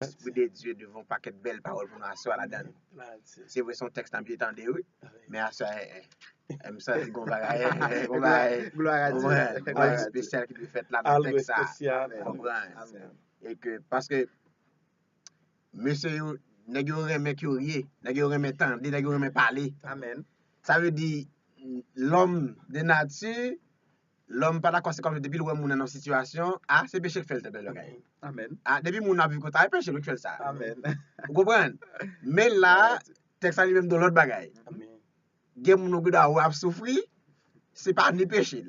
l'Esprit de Dieu devant un paquet de belles paroles pour nous asseoir là-dedans. C'est vrai, son texte en pied tendé, oui. Mais asseoir, me ça, c'est qu'on va Gloire à Dieu. un spécial qui peut faire là dans le texte. Amen. Et que, parce que, monsieur, nèg yo remet curieux, nèg yo remet tendre, nèg yo remet parler. Amen. Ça veut dire, l'homme de nature, l'homme pas d'accord, c'est comme depuis le moun dans une situation, c'est péché qui fait le bel oreille. Amen. Depuis moun a vu qu'on t'a péché, lui qui fait ça. Amen. Vous comprenez? Mais là, texte lui même dans l'autre bagaille. Amen. Gen moun qui a souffrir, c'est pas ni péché.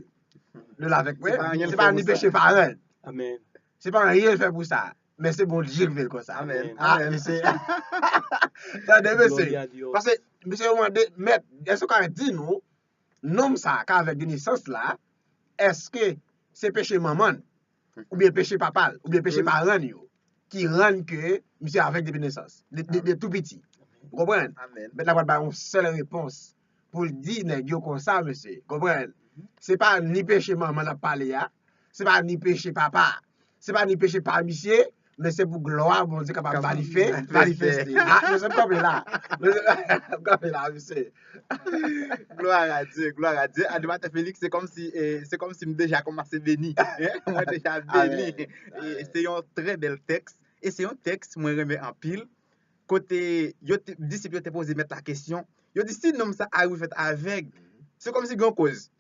De avec moi, c'est pas ni péché par rien. Amen. C'est pas rien fait pour ça. Mais c'est bon Dieu qui fait comme ça. Amen. Mais c'est ça c'est parce que monsieur mais est-ce qu'on dit nous nom ça qu'avec des naissances là, est-ce que c'est péché maman ou bien péché papa ou bien péché parent qui rend que monsieur avec des naissances de tout petit. Vous comprenez? Amen. Mais là on va une seule réponse pour dire nèg yo comme ça monsieur. Comprenez? C'est pas ni péché maman n'a parlé là, c'est pas ni péché papa, c'est pas ni péché par monsieur. Mais c'est pour gloire, bon Dieu, capable de manifester. Nous sommes comme là. Comme là, monsieur. Gloire à Dieu, gloire à Dieu. Animateur Félix, c'est comme si je déjà commencé béni. Moi déjà béni. C'est un très bel texte. Et c'est un texte, moi, je remets en pile. Côté, disciple te posé mettre la question. Yo dit, si nom ça arrive fait avec, c'est comme si grand cause.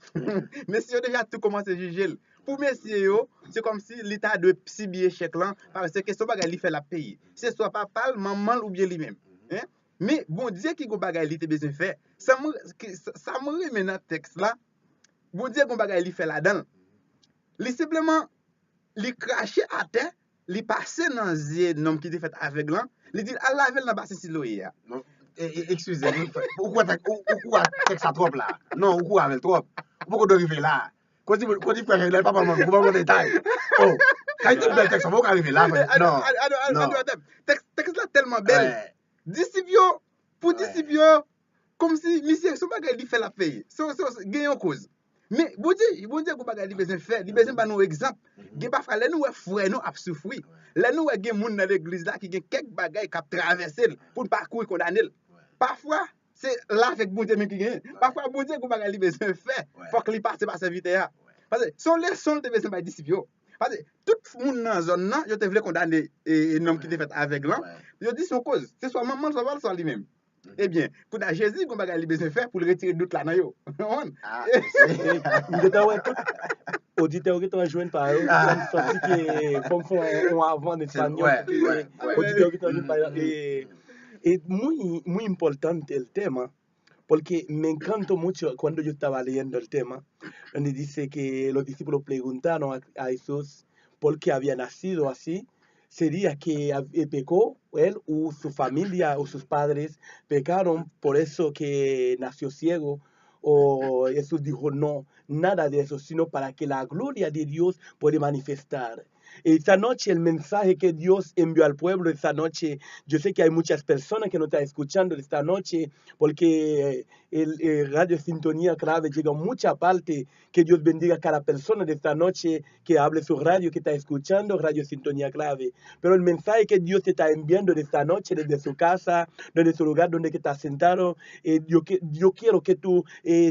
Mais si on déjà tout commencé à juger. Pour messieurs, c'est comme si l'État de si bien chèque là, parce que son bagage il fait la paye. C'est soit papa, maman ou bien lui-même. Mais bon Dieu qui go bagage il te besoin faire. Ça me remet dans texte là. Bon Dieu gon bagage il fait là-dedans. Il simplement il cracher à terre, il passer dans un homme qui était fait avec là, il dit Allah veut dans bassin siloé. Non, excusez-moi. Pourquoi texte ça trop là? Non, pourquoi avec trop? Pourquoi d'arriver là? Quand il fait rien, pas mon détail. Oh, quand il te texte, on va arriver là. Non. Texte là tellement belle. Discipio, pour discipio, comme si monsieur son bagage il fait la paye. Gagne en cause. Mais bon Dieu qu'on bagage il besoin faire, il besoin pas nous exemple. Gen pas frère, nous frère nous a souffrir. Là nous gen moun dans l'église là qui gen quelques bagages qui traverser pour parcourir condamner. Parfois c'est là avec bon Dieu qui gagne. Parfois bon Dieu qu'on bagage il besoin faire, faut qu'il passe par serviteur. Parce que son leçon de besoin pas discipline. Parce que tout le monde dans la zone là, yo te voulait condamner un homme qui était fait avec là. Yo dit son cause, c'est soit maman soit lui-même. Eh bien, pour Jésus qu'on bagage il besoin faire pour le retirer doute là dans yo. Auditeur qui t'ont joint par eux, sorti que comme font avant espagnol. Auditeur qui t'ont joint par es muy importante el tema, porque me encantó mucho cuando yo estaba leyendo el tema, donde dice que los discípulos preguntaron a Jesús por qué había nacido así. Sería que pecó él o su familia o sus padres pecaron, por eso que nació ciego. O Jesús dijo, no, nada de eso, sino para que la gloria de Dios pueda manifestar. Esta noche el mensaje que Dios envió al pueblo esta noche, yo sé que hay muchas personas que nos están escuchando esta noche porque el Radio Sintonía Clave llega a mucha parte. Que Dios bendiga a cada persona de esta noche que hable su radio, que está escuchando Radio Sintonía Clave. Pero el mensaje que Dios te está enviando de esta noche desde su casa, desde su lugar donde que estás sentado, yo quiero que tú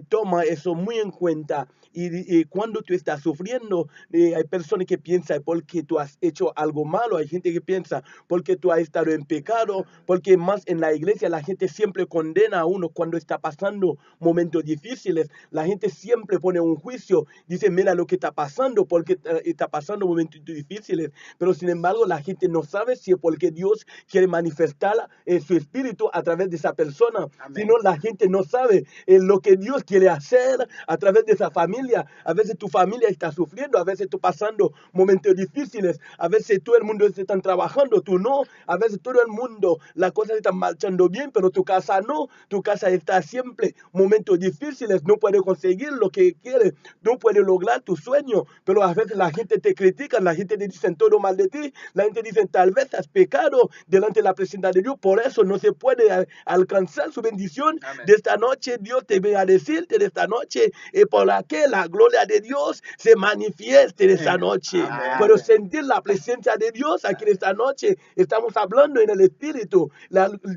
tomas eso muy en cuenta. Y cuando tú estás sufriendo, hay personas que piensan porque tú has hecho algo malo, hay gente que piensa porque tú has estado en pecado, porque más en la iglesia la gente siempre condena a uno cuando está pasando momentos difíciles, la gente siempre pone un juicio, dice mira lo que está pasando porque está pasando momentos difíciles, pero sin embargo la gente no sabe si es porque Dios quiere manifestar su espíritu a través de esa persona. Amén. Sino la gente no sabe lo que Dios quiere hacer a través de esa familia. A veces tu familia está sufriendo, a veces tú pasando momentos difíciles, a veces todo el mundo se están trabajando, tú no, a veces todo el mundo, las cosas están marchando bien, pero tu casa no, tu casa está siempre momentos difíciles, no puedes conseguir lo que quieres, no puedes lograr tu sueño, pero a veces la gente te critica, la gente te dice todo mal de ti, la gente dice tal vez has pecado delante de la presencia de Dios, por eso no se puede alcanzar su bendición. Amén. De esta noche Dios te ve a decirte de esta noche, por la que la gloria de Dios se manifieste de esta noche. Amén. Pero sentir la presencia de Dios aquí en esta noche. Estamos hablando en el Espíritu.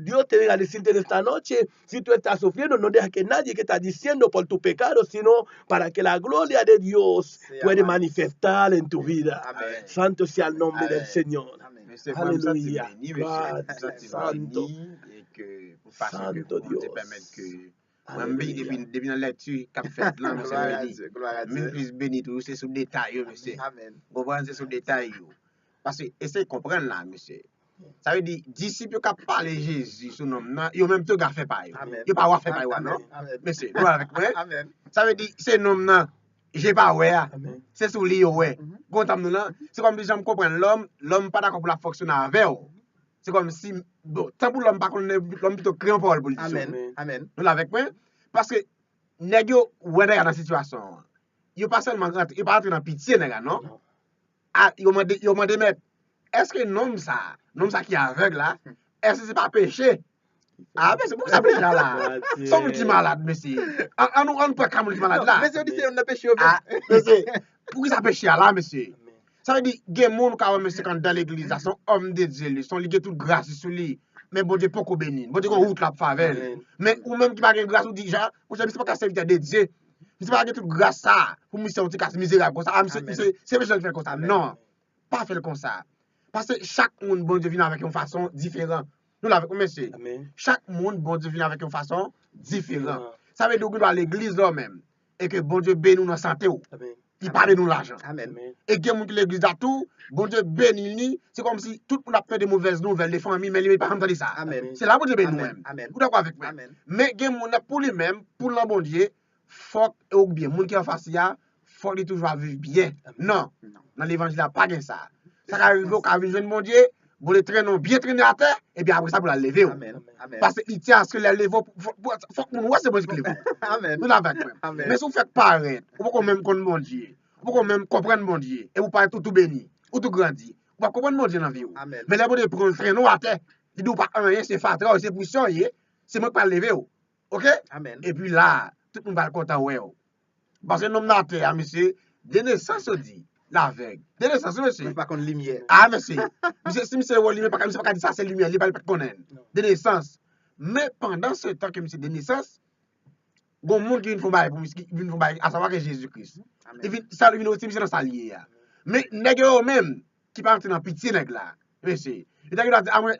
Dios te va a decirte en esta noche, si tú estás sufriendo, no deja que nadie que está diciendo por tu pecado, sino para que la gloria de Dios puede manifestar en tu vida. Amen. Santo sea el nombre del Señor. Amen. Monsieur, Alléluia. béni, Gloire, monsieur. Vous Santo. béni et que pour parce que Santo vous te Dios. permettre que Alléluia. depuis la lecture qu'a fait là, monsieur Gloire à béni. Dieu, gloire à Même Dieu. plus béni tout, c'est sous détail, yo, monsieur. Amen. Vous comprenez, c'est sous détail. Yo. Parce que, essayez de comprendre là, monsieur. Ça veut dire, disciples qui parlent Jésus, son nom, non, ils ont même tout gars fait pareil. Amen. Ils pas fait pareil, non? Amen. Monsieur, vous avec moi? Amen. Ça veut dire, c'est nom, non, j'ai pas ouais. Amen. C'est sous lui, ouais. Quand nous là, c'est comme si j'aime comprendre l'homme pas d'accord pour la fonctionner avec eux. C'est comme si, bon, tant pour l'homme pas qu'on l'homme plutôt créé en parole pour le dire. Amen. Amen. Nous avec moi? Parce que, nèg yo, ouais, dans la situation, yo pas seulement rentre, yo pas rentre dans pitié, nèg, non? Non. Ah, yo m'a met, est-ce que nom ça qui est aveugle là, est-ce que c'est pas péché? Ah, mais c'est pour ça péché là. Son qui malade, monsieur. On peut comme qui malade là. Mais c'est dit, c'est un péché. Ah, monsieur, pour qui ça péché là, monsieur? Ça veut dire, gen moun ka wè monsieur quand dans l'église, là, son homme de Dieu, lui, son ligue toute grâce sur lui. Mais bon Dieu, pourquoi béni? Bon Dieu, qu'on route la favelle. Amen. Mais ou même qui pas gen grâce, ou dit, déjà, ou c'est pas qu'à serviteur de Dieu. C'est pas gen toute grâce ça, pour monsieur, on dit qu'à misérable comme ça. Ah, monsieur, Amen. c'est monsieur qui fait comme ça. Amen. Non, pas faire comme ça. Parce que chaque monde, bon Dieu, vient avec une façon différente. Nous l'avons, monsieur. Amen. Chaque monde, bon Dieu, vient avec une façon différente. Différent. Ça veut dire qu'on doit à l'église là même. Et que bon Dieu bénit nous dans la santé. Amen. Il parle de nous l'argent. Amen. Amen. Et que moun qui l'église a tout, bon Dieu bénit ni, c'est comme si tout le monde a fait des mauvaises nouvelles, des familles, mais il n'a pas entendu ça. Amen. C'est là bon Dieu bénit Amen. nous-mêmes. Amen. Vous d'accord avec moi? Amen. Mais gen moun a pour lui-même, pour le bon Dieu, faut ou bien moun qui en face ya, faut qu'il toujours vivre bien. Non, Non. dans l'évangile là pas gen ça. Ça arrive au cas jeune bon Dieu, bon le traîner bien traîner à terre et puis après ça pour la lever. Amen. Amen. Parce qu'il tient à ce que la lever faut que moun ouais c'est bon Dieu qui lève. Amen. Nous avec moi. Amen. Mais si vous faites paraître, vous pouvez même connaître mon Dieu, vous pouvez même comprendre mon Dieu, et vous parlez tout béni, ou tout grandi, vous pouvez comprendre mon Dieu dans la vie. Amen. Mais là, vous devez prendre le traîneau à terre, il ne dit pas rien, c'est fatra, c'est poussant, c'est moi qui vais lever. Ok? Amen. Et puis là, tout le monde va être content, ouais. Parce que nous, dans la terre, monsieur, de naissance, on dit, l'aveugle. De naissance, Mais monsieur. pas contre lumière. Ah, monsieur. Monsieur, si monsieur est lumière, monsieur pas dire ça, c'est lumière, il ne va pas connaître. Non. De naissance. Mais pendant ce temps que monsieur de naissance, bon monde qui vient pour bailler pour monsieur, qui vient pour bailler, à savoir que Jésus-Christ. Amen. Et puis ça lui aussi monsieur dans sa lié. Mais nèg yo même qui pas entrer dans pitié nèg là. Monsieur. Et nèg yo dit ah moi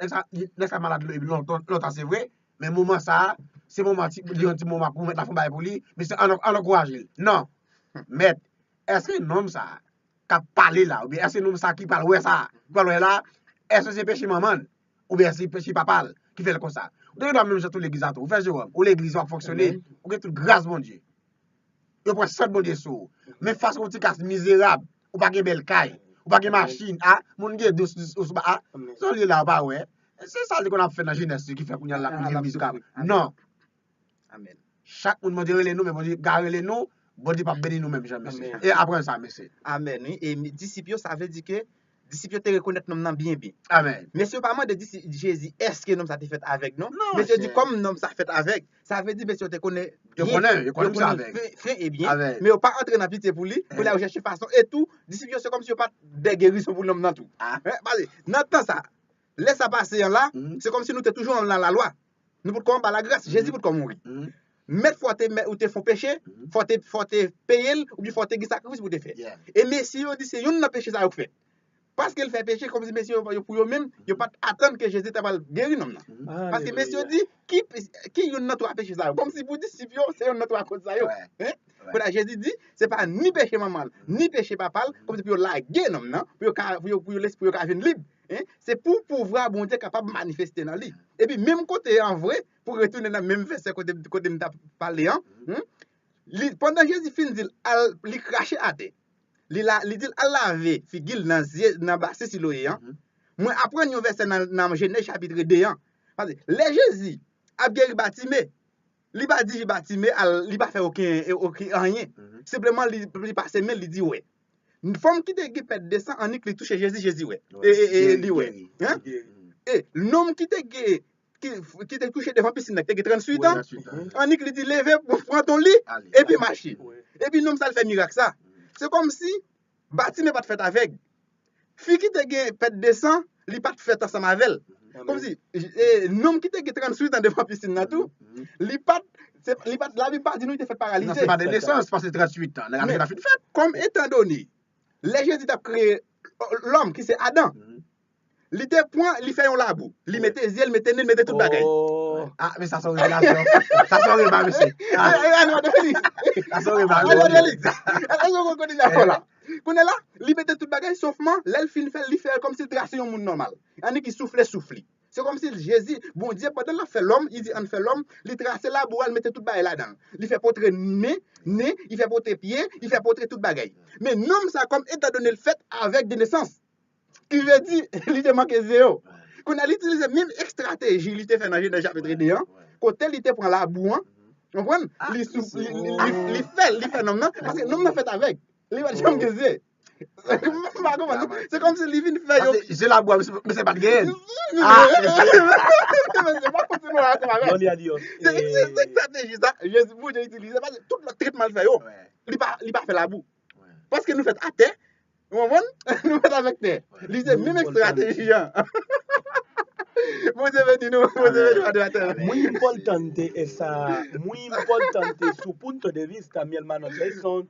ça malade longtemps c'est vrai, mais moment ça c'est moment li un petit moment pour mettre la fond bailler pour lui, mais c'est en encourager. Non. Mais est-ce que nom ça qui parler là ou bien est-ce que nom ça qui parle ouais ça, parle là, est-ce que c'est péché maman ou bien c'est péché papa qui fait comme ça. Vous devez même tout l'église à tout. Vous faites Jérôme, ou l'église va fonctionner, ou toute grâce bon Dieu. Yo prend ça bon Dieu sous. Mais face au petit casse misérable, ou pas gen belle caille, ou pas gen machine, ah, mon gen dos ah, Amen. ça li là pas ouais. C'est ça qu'on a fait dans jeunesse qui fait qu'on y a la misérable. Non, Amen. chaque monde dit relé nous mais bon Dieu garder nous, bon Dieu pas bénir nous même jamais. Amen. Et après ça monsieur. Amen. Oui. Et disciples, ça veut dire que disciples te reconnaître nom bien bien. Amen. Monsieur pas moi de Jésus, est-ce que nom ça te fait avec nous? Non, Monsieur c'est- dit comme nom ça fait avec, ça veut dire monsieur te connaît Je bien. connais ça avec. Fin et bien. Avec. Mais on pas entrer dans pitié pour lui, pour la rechercher façon et tout. Disciples c'est comme si on pas des guérisons pour l'homme dans tout. Ah. Parce que dans temps ça, laisse ça passer en là, Mhm. c'est comme si nous étions toujours dans la loi. Nous pour combattre la grâce, Jésus pour mourir. Mhm. Mais faut te ou te font péché, Mhm. faut te payer ou bien faut te sacrifice pour te faire. Yeah. Et messieurs dit c'est yon n'a péché ça vous fait. Parce qu'il fait péché comme si messieurs pour eux même, ils pas attendre que Jésus t'a pas guéri non. Parce que messieurs dit qui yon n'a pas péché ça. Comme si vous disciples c'est yon n'a pas cause ça yo. Ouais. Hein? Ouais. Voilà, Jésus dit c'est pas ni péché maman, ni péché papa, comme si pour la guerre non non, pour laisser pour venir libre. Hein? C'est pour pouvoir bon Dieu capable de manifester dans lui. Et puis même côté en vrai pour retourner dans même verset côté m'ta parler hein. Pendant Jésus fin dit il cracher à terre. Il dit à laver figil dans bassin Siloé hein. Moi après un verset dans Genèse chapitre 2 hein. Parce que les Jésus a guéri Bartimée. Il pas dit Bartimée, il pas fait aucun rien. Mhm. Simplement il passe mail il dit ouais. Une femme qui te pète descend en il touche Jésus ouais. Ouais. Et dit ouais. Guéri. Hein? Guéri. Et l'homme qui te touché devant piscine qui 38 ans, en il dit lever prends ton lit Allez. et puis marcher. Ouais. Et puis l'homme ça le fait miracle ça. C'est comme si Bartimée pas fait avec. fi qui te gen pète de sang, li pas fait ensemble avec elle. Comme si nom qui te gen 38 ans devant piscine là tout, li pas la vie pas dit nous il te fait Non, paralysé. c'est pas de naissance, parce que 38 ans. La Mais- a fait de fête. Comme étant donné, les Jésus a créé l'homme qui c'est Adam, li te point, li fait un labou, li mette yeux, li mette nez, li mette tout bagay. Oh. Ah, mais ça sont révélation. Ça sont révélation, monsieur. Ah, ça sont révélation. Est-ce qu'on connaît la là? Connaît là, li mette tout bagay saufement, l'elle fait, li fait comme si tracer un monde normal. On est qui souffle. C'est comme si Jésus, bon Dieu, pendant la fait l'homme, il dit on fait l'homme, il trace là, bois, il mette tout bagay là-dedans. Il fait portrait nez, il fait portrait pied, il fait portrait tout bagay. Mais non, ça comme étant donné le fait avec des naissances. Qui veut dire, il te manque zéro. Qu'on a utilisé même stratégie, il te fait dans le chapitre 2, côté il te prend la boue, vous comprenez? Il fait non, parce que non, fait avec. Il va jamais que c'est comme si il vient faire. C'est la boîte, mais c'est pas de gain. C'est pas continuer à faire avec. Gloria a Dios. C'est stratégie ça. Jésus vous j'ai utilisé parce que tout le traitement le fait yo. Il pas fait la boue. Parce que nous fait à terre. Vous comprenez? Nous fait avec terre. Il dit même stratégie. Vous avez dit nous, vous avez dit Muy importante su punto de vista, mi hermano Jason.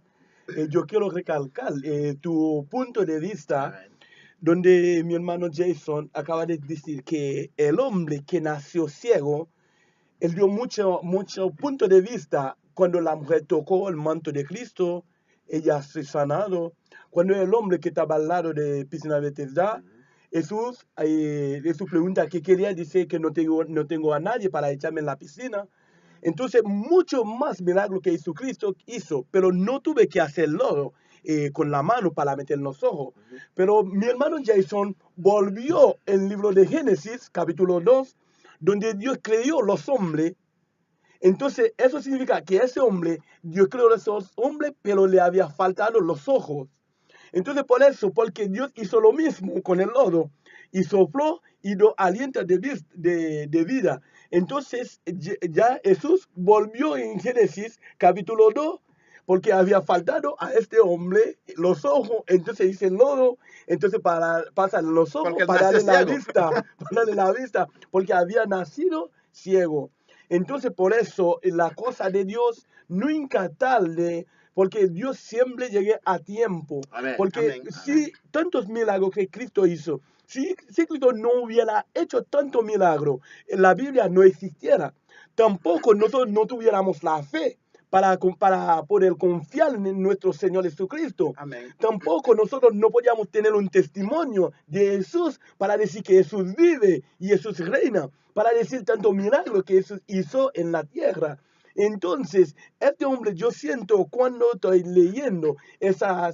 Yo quiero recalcar tu punto de vista, donde mi hermano Jason acaba de decir que el hombre que nació ciego, él dio mucho punto de vista cuando la mujer tocó el manto de Cristo, ella se sanado. Cuando el hombre que estaba al lado de piscina Bethesda, Jesús pregunta qué quería, dice que no tengo a nadie para echarme en la piscina. Entonces, mucho más milagro que Jesucristo hizo, pero no tuve que hacerlo con la mano para meter en los ojos. Pero mi hermano Jason volvió en el libro de Génesis, capítulo 2, donde Dios creó los hombres. Entonces, eso significa que ese hombre, Dios creó esos hombres, pero le había faltado los ojos. Entonces, por eso, porque Dios hizo lo mismo con el lodo, y sopló y dio aliento de vida. Entonces, ya Jesús volvió en Génesis capítulo 2, porque había faltado a este hombre los ojos, entonces dice el lodo, entonces pasan los ojos para darle la vista, porque había nacido ciego. Entonces, por eso, la cosa de Dios nunca tarde, porque Dios siempre llega a tiempo. Amén, Porque amén, si tantos milagros que Cristo hizo, si Cristo no hubiera hecho tantos milagros, la Biblia no existiera. Tampoco nosotros no tuviéramos la fe para poder confiar en nuestro Señor Jesucristo. Amén. Tampoco nosotros no podíamos tener un testimonio de Jesús para decir que Jesús vive y Jesús reina, para decir tanto milagro que Jesús hizo en la tierra. Entonces, este hombre, yo siento cuando estoy leyendo esa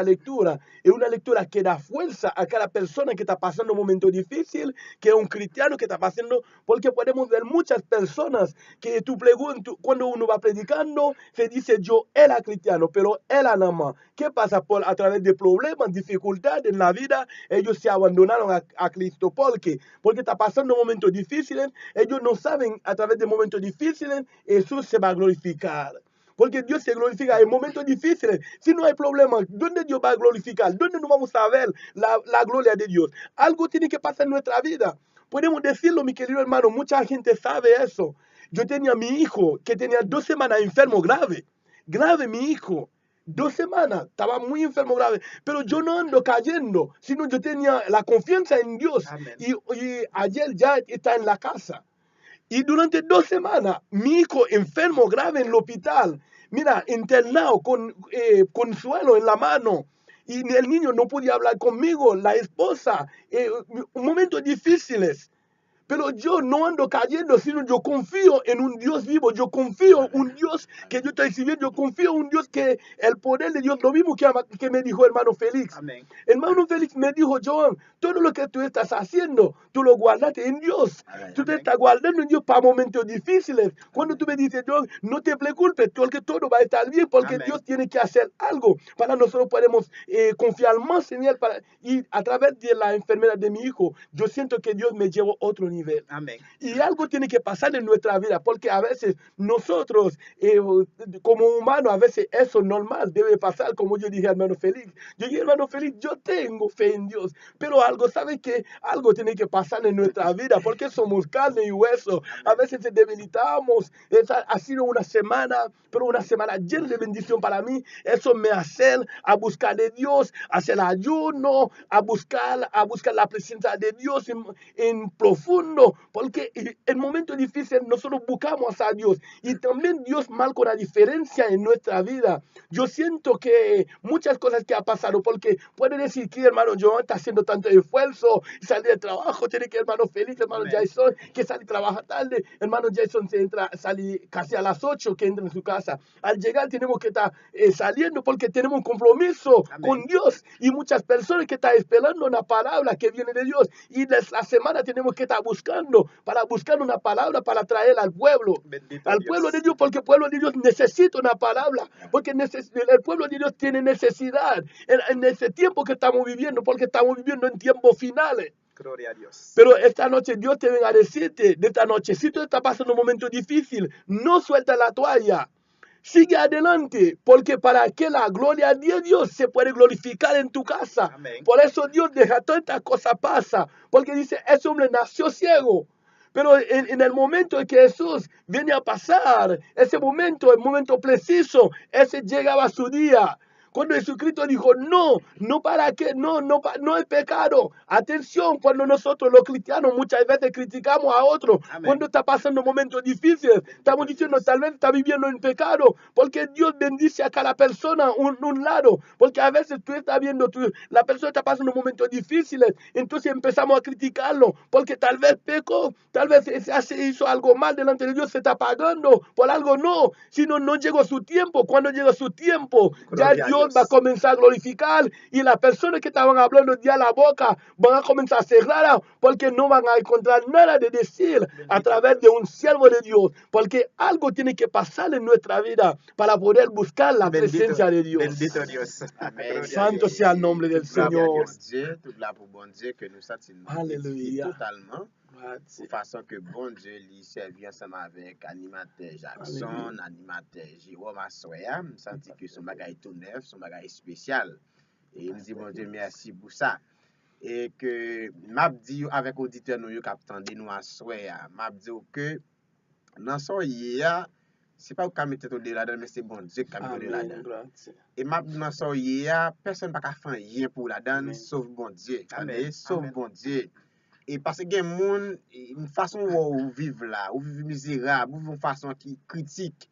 lectura, es una lectura que da fuerza a cada persona que está pasando un momento difícil, que es un cristiano que está pasando, porque podemos ver muchas personas que tú preguntas, cuando uno va predicando, se dice yo era cristiano, pero era nada más. ¿Qué pasa? A través de problemas, dificultades en la vida, ellos se abandonaron a Cristo. ¿Por qué? Porque está pasando momentos difíciles, ellos no saben a través de momentos difíciles, Jesús se va a glorificar. Porque Dios se glorifica en momentos difíciles. Si no hay problema, ¿dónde Dios va a glorificar? ¿Dónde nos vamos a ver la gloria de Dios? Algo tiene que pasar en nuestra vida. Podemos decirlo, mi querido hermano, mucha gente sabe eso. Yo tenía a mi hijo que tenía 2 semanas enfermo grave. Grave mi hijo. 2 semanas, estaba muy enfermo grave, pero yo no ando cayendo, sino yo tenía la confianza en Dios. Y ayer ya está en la casa. Y durante 2 semanas, mi hijo enfermo grave en el hospital, mira, internado con consuelo en la mano. Y el niño no podía hablar conmigo, la esposa, momentos difíciles. Pero yo no ando cayendo, sino yo confío en un Dios vivo. Yo confío en un Dios que yo estoy sirviendo. Yo confío en un Dios que el poder de Dios, lo mismo que me dijo hermano Félix. Amén. Hermano Félix me dijo, Joan, todo lo que tú estás haciendo, tú lo guardaste en Dios. Amén. Tú te estás guardando en Dios para momentos difíciles. Cuando tú me dices, Joan, no te preocupes, porque todo va a estar bien, porque Amén. Dios tiene que hacer algo. Para nosotros podemos confiar más en Él. Y a través de la enfermedad de mi hijo, yo siento que Dios me llevó a otro nivel. nivel. Amén. Y algo tiene que pasar en nuestra vida, porque a veces nosotros, como humanos, a veces eso normal debe pasar, como yo dije, hermano Félix. Yo dije, hermano Félix, yo tengo fe en Dios, pero algo, ¿sabe qué? Algo tiene que pasar en nuestra vida, porque somos carne y hueso. A veces te debilitamos. Ha sido una semana, pero una semana llena de bendición para mí. Eso me hace a buscar de Dios, hacer ayuno, a buscar la presencia de Dios en profundo, porque en momentos difíciles nosotros buscamos a Dios y también Dios marca una diferencia en nuestra vida. Yo siento que muchas cosas que ha pasado, porque puede decir que hermano Joan está haciendo tanto esfuerzo y salir de trabajo, tiene que hermano Félix, hermano Jason, que sale a trabajar tarde, hermano Jason sale casi a las 8 que entra en su casa. Al llegar tenemos que estar saliendo porque tenemos un compromiso con Dios y muchas personas que están esperando una palabra que viene de Dios y la semana tenemos que estar buscando una palabra para traer al pueblo, pueblo de Dios, porque el pueblo de Dios necesita una palabra, porque el pueblo de Dios tiene necesidad en ese tiempo que estamos viviendo, porque estamos viviendo en tiempos finales. Gloria a Dios. Pero esta noche Dios te venga a decirte, de esta noche, si tú estás pasando un momento difícil, no suelta la toalla. Sigue adelante, porque para que la gloria de Dios se puede glorificar en tu casa. Amén. Por eso Dios deja tantas cosas pasar, porque dice, ese hombre nació ciego. Pero en el momento en que Jesús viene a pasar, ese momento, el momento preciso, ese llegaba su día. Cuando Jesucristo dijo, no para qué, no es pecado. Atención, cuando nosotros los cristianos muchas veces criticamos a otros, cuando está pasando momentos difíciles, estamos diciendo tal vez está viviendo en pecado, porque Dios bendice a cada persona un lado, porque a veces tú estás viendo, la persona está pasando momentos difíciles, entonces empezamos a criticarlo, porque tal vez pecó, tal vez hizo algo mal delante de Dios, se está pagando por algo, no, sino no llegó su tiempo. Cuando llega su tiempo, ya Dios va a comenzar a glorificar y las personas que estaban hablando ya la boca van a comenzar a cerrar porque no van a encontrar nada de decir a través de un siervo de Dios, porque algo tiene que pasar en nuestra vida para poder buscar la presencia de Dios. Bendito Dios. Amen. Santo sea el nombre del Señor. Toute la pour bon Dieu que nous sentimos Alléluia. totalement. De façon que bon Dieu lui servi ensemble avec animateur Jackson, animateur Jérôme Assoya, me senti que son bagage tout neuf, son bagage spécial. Et nous dit bon Dieu merci pour ça. Et que m'a dit avec auditeur nous qui attendent nous Assoya, m'a dit que dans son hier c'est pas vous mettre tout de là-dedans, mais c'est bon Dieu qui a mis là-dedans. Et m'a dit dans son hier personne pas faire rien pour là-dedans sauf bon Dieu. Amen. Sauf bon Dieu. Et parce que il y a une façon où vivre là, où vivre misérable, où vivre une façon qui critique.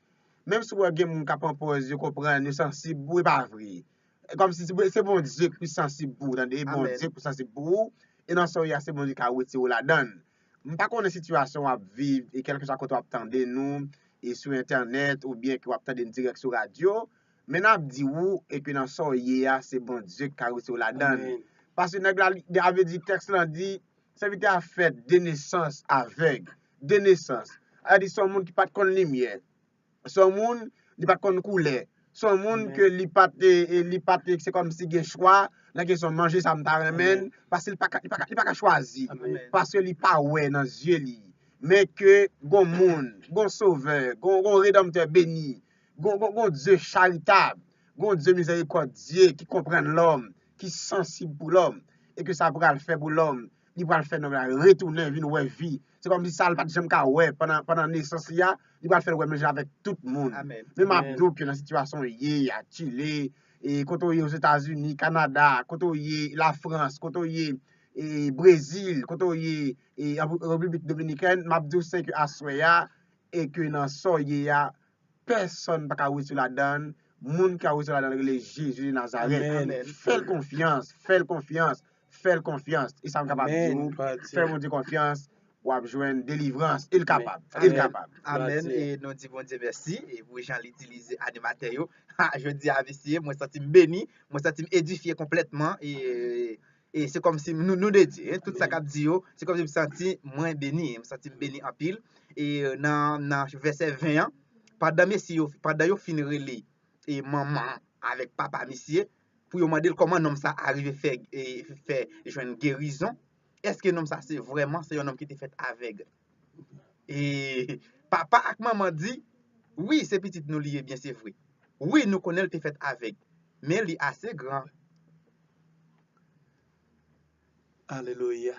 Même si vous avez un cap en pause, vous comprenez, sensible, ou pas vrai. Comme si c'est bon Dieu qui est sensible pour, bon Dieu qui est sensible pour, et dans ce cas, c'est bon Dieu qui a retiré la donne. Je ne sais pas qu'on a une situation à vivre, et quelque chose qu'on attend nous, et sur Internet, ou bien qu'on attend une direct sur radio, mais on a dit où, et que dans ce cas, c'est bon Dieu qui a retiré la donne. Parce que nous avons dit, texte là dit, ça veut dire fait de naissance aveugle, de naissance. C'est son monde qui pas de lumière, son monde qui pas de couleur, son monde que li pas c'est comme si il choix la question manger ça me ramène parce qu'il pas choisir parce que il pas ouais dans yeux li mais que gon monde, gon sauveur, gon rédempteur béni, gon Dieu charitable, gon Dieu miséricordieux qui comprend l'homme, qui est sensible pour l'homme et que ça pourra le faire pour l'homme. Il va le faire retourner une vie. C'est comme si ça ne pas jamais ouais pendant naissance il va le faire ouais avec tout le monde. Même Abdou que dans situation il a Chili et quand on est aux États-Unis, Canada, quand on est la France, quand on est et Brésil, quand on est et République dominicaine, Abdou c'est que Assoya et que dans ça il y a personne pas ka sur la donne, monde qui a sur la donne le Jésus de Nazareth. Fais confiance. Fais confiance. Et ça me capable de faire mon Dieu confiance pour joindre délivrance. Il est capable. Amen. Et nous disons bon Dieu merci. Et vous, gens l'utiliser animateur. Je dis à monsieur, moi, ça béni, moi, ça édifié complètement. Et c'est comme si nous dédions. Tout ça qu'a dit, c'est comme si je me senti moins béni. Je me senti béni en pile. Et dans verset 20, pendant yo finirez et maman avec papa monsieur, pour vous demander comment nous ça arrive faire une guérison est-ce que nom ça c'est vraiment c'est un homme qui était fait aveugle? Et papa ak maman dit, oui, c'est petit nous lié bien, c'est vrai. Oui, nous connaissons le fait aveugle, mais il est assez grand. Alléluia.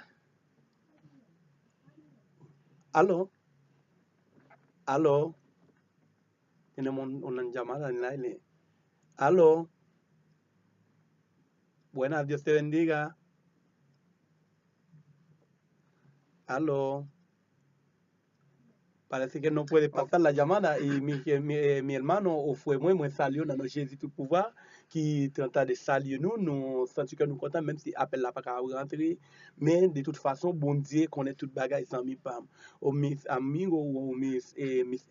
Allô? Allô? Tenemos una llamada en la L. Aló. Buenas, Dios te bendiga. Aló. Parece que no puede pasar la llamada y mi hermano ou frère moi salió dans Jésus tout pouvoir qui tenta de saluer nous senti que nous content même si appel là pas rentrer mais de toute façon bon Dieu connaît toute bagaille sans mi pam o mis amigo o mis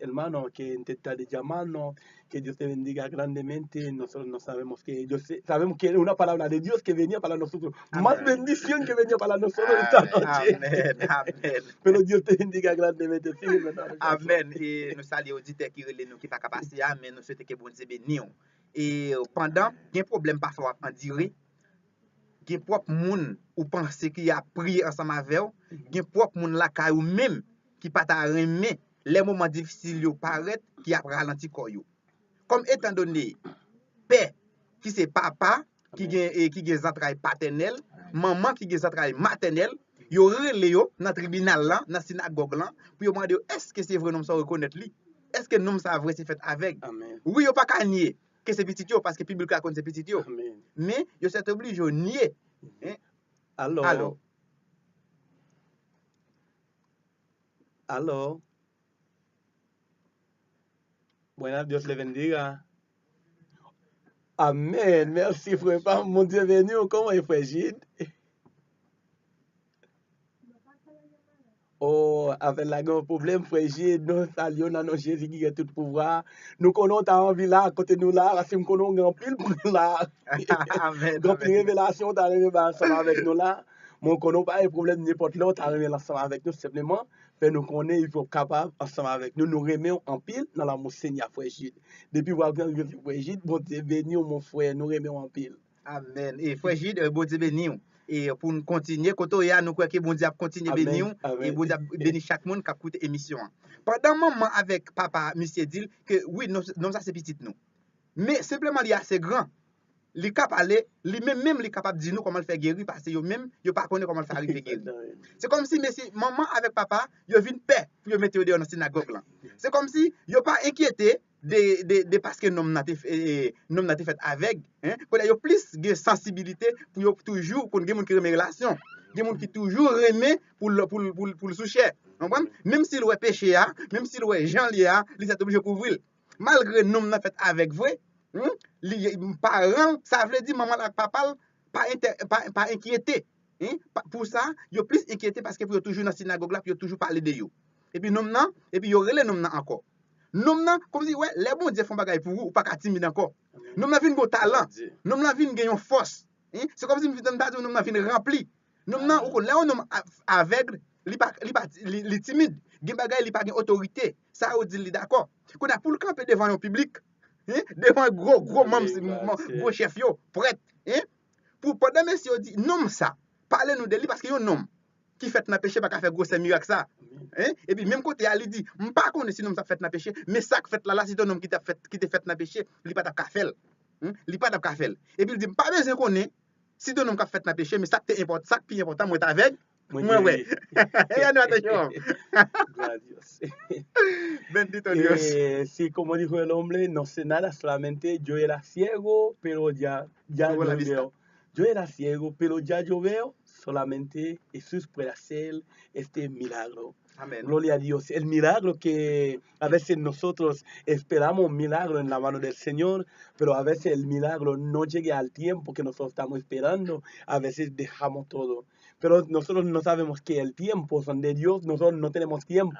hermanos que intenta de llamarnos que Dios te bendiga grandemente. Nosotros no sabemos que sabemos que una palabra de Dios que venía para nosotros. Amén. Más bendición que venía para nosotros esta noche. Amen, amen. Pero Dios te bendiga grandemente. Sí, amen. Et nous saluons auditeurs qui relèvent nous qui pas capacité, amen. Nous souhaitons que bon Dieu bénisse. Et pendant, il y a un problème parfois en dire, il y a propre monde ou penser qu'il a prié ensemble avec eux, il y a propre monde là ou même qui pas ta remet les moments difficiles yo paraît qui a ralenti corps yo. Comme étant donné père qui c'est papa qui gen entrailles paternelles, maman qui gen entrailles maternelles, yo relé yo dans tribunal là, dans synagogue là, pour yo demander est-ce que c'est vrai nom ça reconnaître lui? Est-ce que nom ça vrai c'est fait avec? Amen. Oui, yo pas qu'à nier que c'est petit yo parce que public la connaît c'est petit yo. Amen. Mais yo s'est obligé de nier. Hein? Allô. Allô. Allô. Buenas, Dios le bendiga. Amen. Merci, frère. Mon Dieu venu. Comment est frère Gide? Oh, avec la grand problème, frère Gide, nous saluons dans nos Jésus qui a tout pouvoir. Nous connaissons ta envie là, à côté de nous là, parce que nous connaissons grand pile pour là. Amen. Grand pile révélation, tu as arrivé ensemble avec nous là. Mon connaît pas de problème n'importe là, tu as arrivé ensemble avec nous simplement. Fait nous connaît, il faut capable ensemble avec nous. Nous remettons en pile dans la Seigneur frère Gide. Depuis voir frère Gide, bon Dieu béni mon frère, nous remettons en pile. Amen. Et frère Gide, bon Dieu béni. Et pour nous continuer, quand on y a, nous croyons que bon Dieu continue à bénir et bon Dieu bénir chaque monde qui a écouté l'émission. Pendant un moment avec papa, monsieur dit que oui, non ça c'est petit nous. Mais simplement il est assez grand. Il est capable lui-même il est capable de dire nous comment le faire guérir parce que yo même yo pas connaît comment le faire arriver guérir. C'est comme si monsieur maman avec papa, yo vinn paix pour yo mettre dehors dans synagogue là. C'est comme si yo pas inquiété de parce que nom n'a été fait avec hein qu'on a plus de sensibilité pour yo toujours pour gen moun qui remet relation, gen moun qui toujours remet pour le soucher. Comprendre? Même s'il ouais péché a, même s'il ouais Jean lia, il est obligé couvrir. Malgré nom n'a fait avec vrai les parents, ça veut dire maman et papa pas inquiété. Pour ça, ils sont plus inquiétés parce que vous toujours dans la synagogue là, puis ils toujours parler de vous. Et puis nom nan, et puis ils relè nom nan encore. Nom nan comme si ouais, les bons Dieu font bagaille pour vous ou pas timide encore. Nom nan vinn go talent. Nom nan vinn gagne force. C'est comme si nous donne pas nom nan vinn rempli. Nom nan ou là on nom aveugle, li timide, gen bagaille li pas gagne autorité. Ça ou dit li d'accord. Qu'on a pour le camper devant un public. Devant gros membre gros chef yo prête pour pendant monsieur dit nom ça parlez nous de lui parce que yo nom qui fait dans péché pas faire gros miracle ça et puis même côté ali dit pas connait si nom ça fait dans péché mais ça fait là c'est un homme qui t'a fait dans péché li pas t'a faire li pas t'a faire et puis il dit pas besoin connait si ton homme qui fait dans péché mais ça qui important ça qui important moi avec moi ouais et nous attention bendito Dios. Sí, como dijo el hombre, no sé nada, solamente yo era ciego, pero ya yo veo. Yo era ciego, pero ya yo veo, solamente Jesús puede hacer este milagro. Amén. Gloria a Dios. El milagro que a veces nosotros esperamos un milagro en la mano del Señor, pero a veces el milagro no llega al tiempo que nosotros estamos esperando. A veces dejamos todo. Pero nosotros no sabemos que el tiempo son de Dios, nosotros no tenemos tiempo.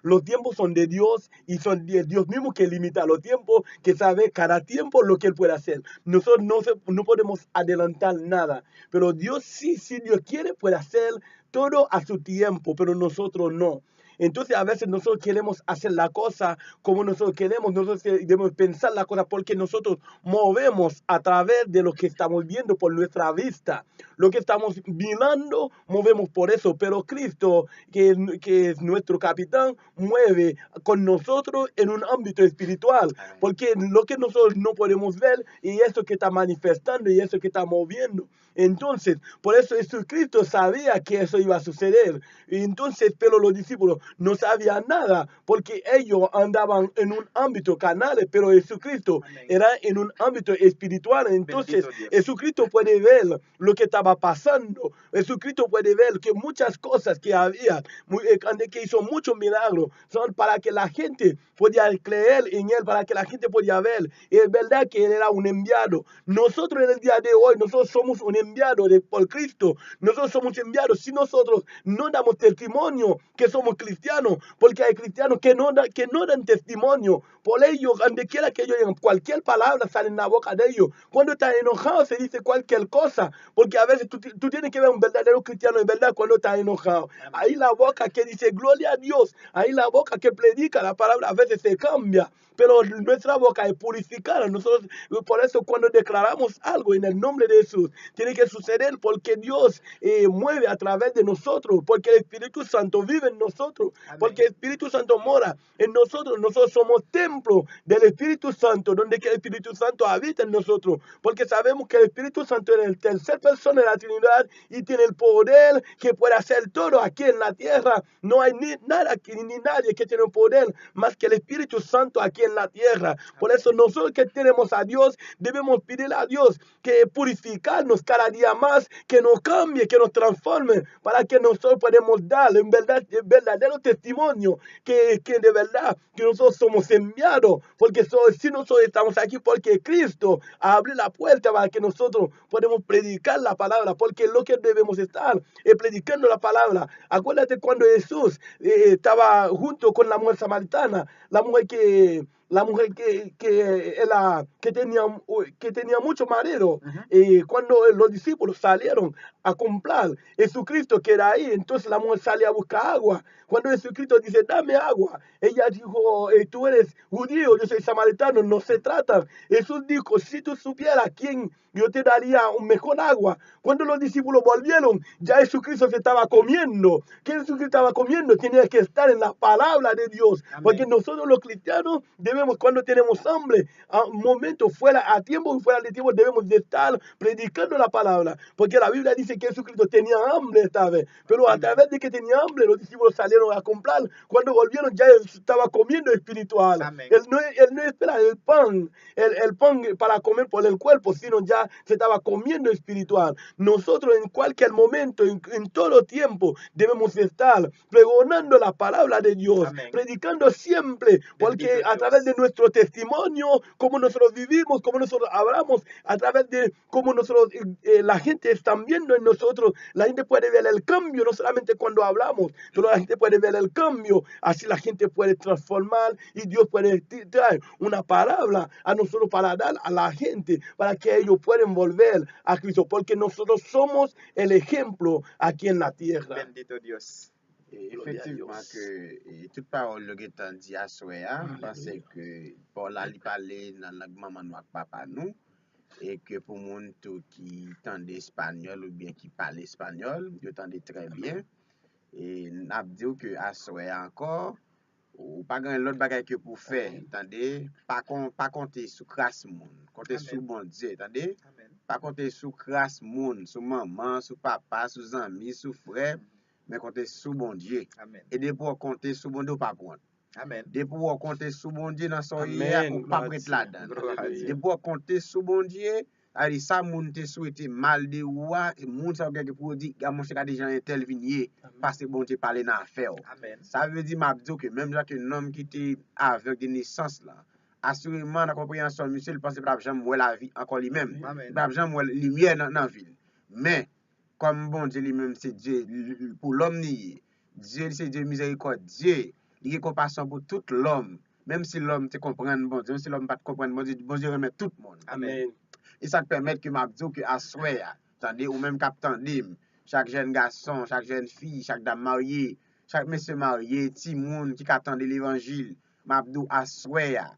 Los tiempos son de Dios y son de Dios mismo que limita los tiempos, que sabe cada tiempo lo que Él puede hacer. Nosotros no podemos adelantar nada, pero Dios sí, si Dios quiere, puede hacer todo a su tiempo, pero nosotros no. Entonces a veces nosotros queremos hacer la cosa como nosotros queremos, nosotros debemos pensar la cosa porque nosotros movemos a través de lo que estamos viendo por nuestra vista. Lo que estamos mirando, movemos por eso, pero Cristo, que es nuestro capitán, mueve con nosotros en un ámbito espiritual, porque lo que nosotros no podemos ver y eso que está manifestando y eso que está moviendo. Entonces, por eso Jesucristo sabía que eso iba a suceder. Y entonces, pero los discípulos no sabían nada, porque ellos andaban en un ámbito carnal, pero Jesucristo era en un ámbito espiritual. Entonces, Jesucristo puede ver lo que estaba pasando. Jesucristo puede ver que muchas cosas que había, que hizo muchos milagros, son para que la gente podía creer en él, para que la gente podía ver. Y es verdad que él era un enviado. Nosotros en el día de hoy, nosotros somos un enviado por Cristo. Nosotros somos enviados. Si nosotros no damos testimonio que somos cristianos, porque hay cristianos que no dan testimonio. Por ellos, donde quiera que ellos digan, cualquier palabra sale en la boca de ellos. Cuando están enojados se dice cualquier cosa, porque a veces tú tienes que ver un verdadero cristiano en verdad cuando está enojado. Ahí la boca que dice gloria a Dios, ahí la boca que predica la palabra a veces se cambia, pero nuestra boca es purificada. Nosotros, por eso cuando declaramos algo en el nombre de Jesús, tiene que suceder porque Dios mueve a través de nosotros, porque el Espíritu Santo vive en nosotros, porque el Espíritu Santo mora en nosotros. Nosotros somos templo del Espíritu Santo, donde que el Espíritu Santo habita en nosotros, porque sabemos que el Espíritu Santo es el tercer persona de la Trinidad y tiene el poder que puede hacer todo aquí en la tierra. No hay ni nadie que tiene poder más que el Espíritu Santo aquí en la tierra. Por eso nosotros que tenemos a Dios, debemos pedirle a Dios que purificarnos cada día más, que nos cambie, que nos transforme, para que nosotros podamos dar en verdad, el verdadero testimonio, que de verdad que nosotros somos enviados, porque si nosotros estamos aquí porque Cristo abrió la puerta para que nosotros podamos predicar la palabra, porque lo que debemos estar es predicando la palabra. Acuérdate cuando Jesús estaba junto con la mujer samaritana, la mujer que tenía mucho marido. Cuando los discípulos salieron a comprar, Jesucristo que era ahí, entonces la mujer sale a buscar agua. Cuando Jesucristo dice, dame agua, ella dijo, tú eres judío, yo soy samaritano, no se trata. Jesús dijo, si tú supieras quién, yo te daría un mejor agua. Cuando los discípulos volvieron, ya Jesucristo se estaba comiendo. ¿Qué Jesucristo estaba comiendo? Tenía que estar en la palabra de Dios. Amén. Porque nosotros los cristianos debemos, cuando tenemos hambre, a un momento fuera, a tiempo y fuera de tiempo, debemos de estar predicando la palabra. Porque la Biblia dice que Jesucristo tenía hambre esta vez. Pero a través de que tenía hambre, los discípulos salieron a comprar. Cuando volvieron, ya él estaba comiendo espiritual. Él no espera el pan para comer por el cuerpo, sino ya se estaba comiendo espiritual. Nosotros en cualquier momento, en todo tiempo, debemos estar pregonando la palabra de Dios, predicando siempre, porque a través de nuestro testimonio, cómo nosotros vivimos, cómo nosotros hablamos, a través de cómo nosotros, la gente está viendo en nosotros, la gente puede ver el cambio, no solamente cuando hablamos, pero la gente puede ver el cambio, así la gente puede transformar y Dios puede traer una palabra a nosotros para dar a la gente, para que ellos puedan volver a Cristo, porque nosotros somos el ejemplo aquí en la tierra. Bendito Dios. Effectivement que toute parole le getan di aswe parce que Paul a li pale nan lang maman nou ak papa nou et que pour moun tout qui tende espagnol ou bien qui parle espagnol, yo tende très bien et nap di ou que aswe encore ou pa gen l'autre bagay que pour faire, tande, pas compter sous crasse moun, compter sous bon Dieu, tande, pas compter sous crasse moun, sous maman, sous papa, sous amis, sous frère, mais compter sous bon Dieu. Amen. Et de pour compter sous bon Dieu pas prendre. Amen. De pour compter sous bon Dieu dans son hier ou pas prêtre là-dedans. De pour compter sous bon Dieu, ali ça moun te souhaité mal de ouah et moun ça quelque pour dire ga mon cheka des gens tel vinier parce que bon Dieu parler dans affaire. Amen. Ça veut dire m'a dit que même là que un homme qui était aveugle de naissance là, assurément dans compréhension monsieur il pense pas jamais voir la vie encore lui-même. Pas jamais voir lumière dans ville. Mais comme bon Dieu lui-même c'est Dieu pour l'homme nié. Dieu c'est Dieu miséricordieux, il a compassion pour tout l'homme. Même si l'homme te comprend bon Dieu, même si l'homme pas te comprendre bon Dieu remet tout le monde. Amen. Et ça te permet que m'a dit que à soir, attendez ou même captain dim, chaque jeune garçon, chaque jeune fille, chaque dame mariée, chaque monsieur marié, ti moun qui attend l'évangile, m'abdou aswaya,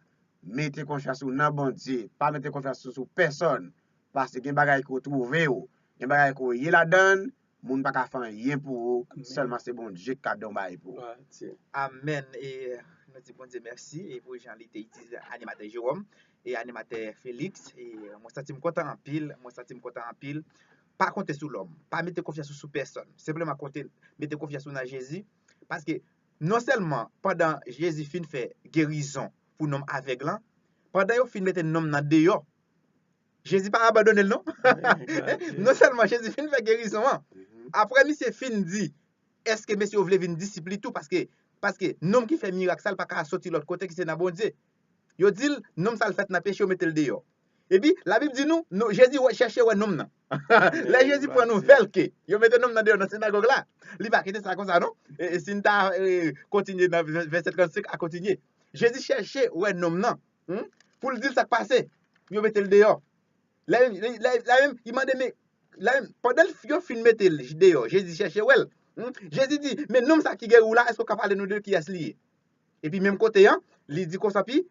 mettez confiance dans bon Dieu, pas mettez confiance sur personne, parce que gen bagay ko trouve ou, gen bagay ko yé la donne, moun pa ka faire rien pour vous, seulement c'est bon Dieu qui a don bagay pour. Amen. Et nous disons bon Dieu merci et pour Jean-Lit utilisé animateur Jérôme et animateur Félix et moi senti content en pile, pas compter sur l'homme, pas mettre confiance sur personne, simplement mettre confiance sur Jésus parce que non seulement pendant Jésus fin fait guérison pour l'homme aveugle, pendant il fin mettre l'homme dans dehors, Jésus pas abandonné non. Non seulement Jésus fin fait guérison, après monsieur fin dit est-ce que monsieur voulez venir disciple tout parce que l'homme qui fait miracle ça pas qu'à sortir l'autre côté qui c'est dans bon Dieu. Yo dit l'homme ça le fait dans péché ou mettre le dehors. Et puis la Bible dit nous Jésus chercher ouais homme là. Là Jésus prend nouvelle que yo mette homme dans dehors dans synagogue là. Il va quitter ça comme ça non. Et si t'as continuer dans verset 35 à continuer. Jésus chercher ouais homme là pour le dire ça passé. Yo mette le dehors. Là même il m'a dit mais là pendant yo fin mettre le dehors Jésus chercher ouais. Jésus dit mais l'homme ça qui guérit là est-ce qu'on capable de nous deux qui est lié. Et puis même côté hein, il dit comme ça puis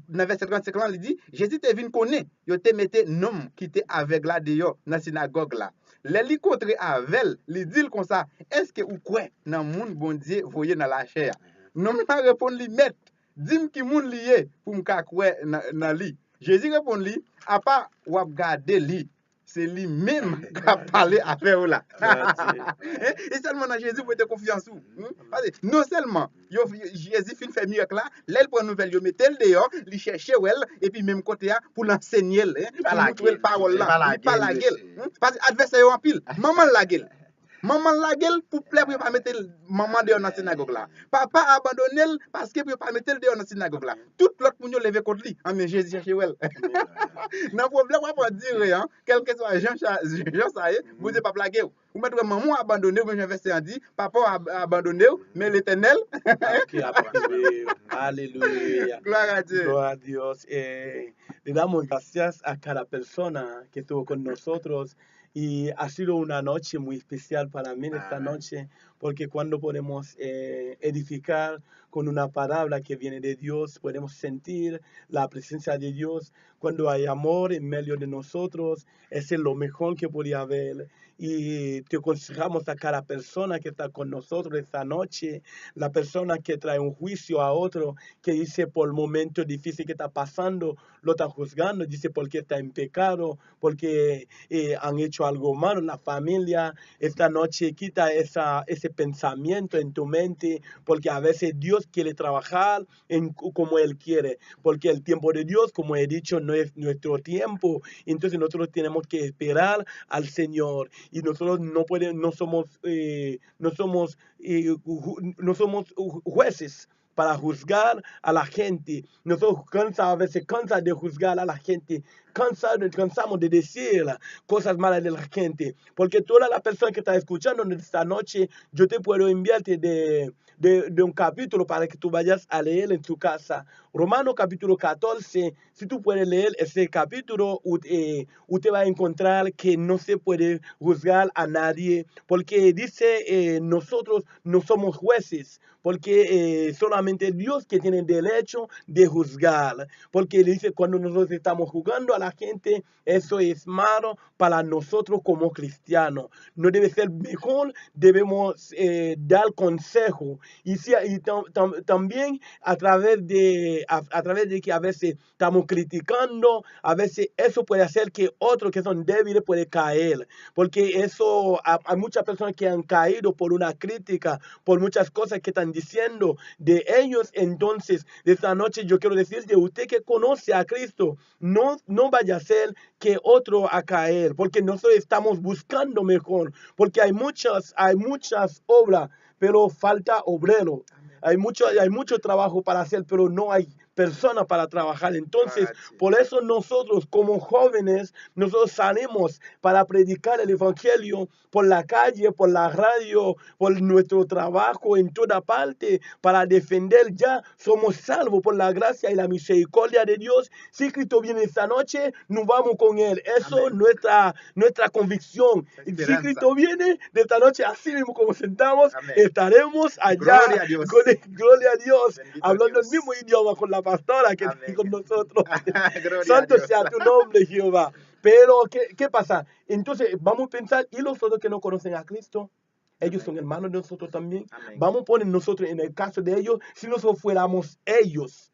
dans verset 35 là, il dit Jésus te vinn connaît, yo te mette homme qui était aveugle là dehors dans synagogue là. Les contre aveugle, il dit comme ça, est-ce que ou quoi dans monde bon Dieu voyez dans la chair. Non pas répondre lui mettre, dis-moi qui monde lié pour me ka quoi dans lui. Jésus répond lui, à pas ou garder lui. C'est lui-même qui a parlé avec vous là. Et seulement dans Jésus pour te confiance. Parce que non seulement Jésus fin fait miracle là, l'aile prend nouvelle, yo mettel dehors, li chercher elle et puis même côté là pour l'enseigner pour montrer la parole là, il pas la gueule. Parce que adversaire en pile, maman la gueule. Maman la gueule pour plaire pour pas mettre maman dehors dans la synagogue là. Papa abandonné parce que pour pas mettre dehors dans la synagogue là. Tout l'autre moun yo levé contre lui. Ah mais Jésus cherche elle. Non problème on pas dire hein, quel que soit Jean ça vous pas blaguer. Ou mettre maman abandonné ou bien verset dit papa abandonné mais l'Éternel Alléluia. Gloire à Dieu. Gloria a Dios. Le damos gracias a cada persona que estuvo con nosotros. Y ha sido una noche muy especial para mí esta noche, porque cuando podemos edificar con una palabra que viene de Dios, podemos sentir la presencia de Dios. Cuando hay amor en medio de nosotros, ese es lo mejor que podía haber. Y te aconsejamos a cada persona que está con nosotros esta noche, la persona que trae un juicio a otro, que dice por el momento difícil que está pasando, lo está juzgando, dice porque está en pecado, porque han hecho algo malo en la familia. Esta noche quita ese pensamiento en tu mente, porque a veces Dios quiere trabajar como Él quiere, porque el tiempo de Dios, como he dicho, no es nuestro tiempo. Entonces nosotros tenemos que esperar al Señor. Y nosotros no somos jueces para juzgar a la gente. Nosotros a veces cansamos de juzgar a la gente, cansamos de decir cosas malas de la gente, porque toda la persona que está escuchando esta noche, yo te puedo enviarte de un capítulo para que tú vayas a leer en tu casa. Romanos capítulo 14, si tú puedes leer ese capítulo, usted va a encontrar que no se puede juzgar a nadie, porque dice nosotros no somos jueces, porque solamente Dios que tiene derecho de juzgar, porque dice cuando nosotros estamos juzgando a la gente, eso es malo para nosotros como cristianos. No debe ser mejor, debemos dar consejo. Y también a través de que a veces estamos criticando, a veces eso puede hacer que otros que son débiles pueden caer, porque eso hay muchas personas que han caído por una crítica, por muchas cosas que están diciendo de ellos. Entonces, esta noche yo quiero decirte, usted que conoce a Cristo, no vaya a ser que otro a caer, porque nosotros estamos buscando mejor, porque hay muchas obras, pero falta obrero. Hay mucho trabajo para hacer, pero no hay personas para trabajar. Entonces, por eso nosotros como jóvenes, nosotros salimos para predicar el evangelio por la calle, por la radio, por nuestro trabajo en toda parte, para defender. Ya somos salvos por la gracia y la misericordia de Dios. Si Cristo viene esta noche, nos vamos con Él. Eso es nuestra convicción. Y si Cristo viene de esta noche, así mismo como sentamos, estaremos allá. Gloria a Dios. Gloria a Dios. Bendito Hablando Dios. el mismo idioma con la pastora que está con nosotros. Gloria Santo a Dios. sea tu nombre, Jehová. Pero, ¿qué pasa? Entonces, vamos a pensar, ¿y los otros que no conocen a Cristo? Ellos son hermanos de nosotros también. Amén. Vamos a poner nosotros en el caso de ellos, si nosotros fuéramos ellos.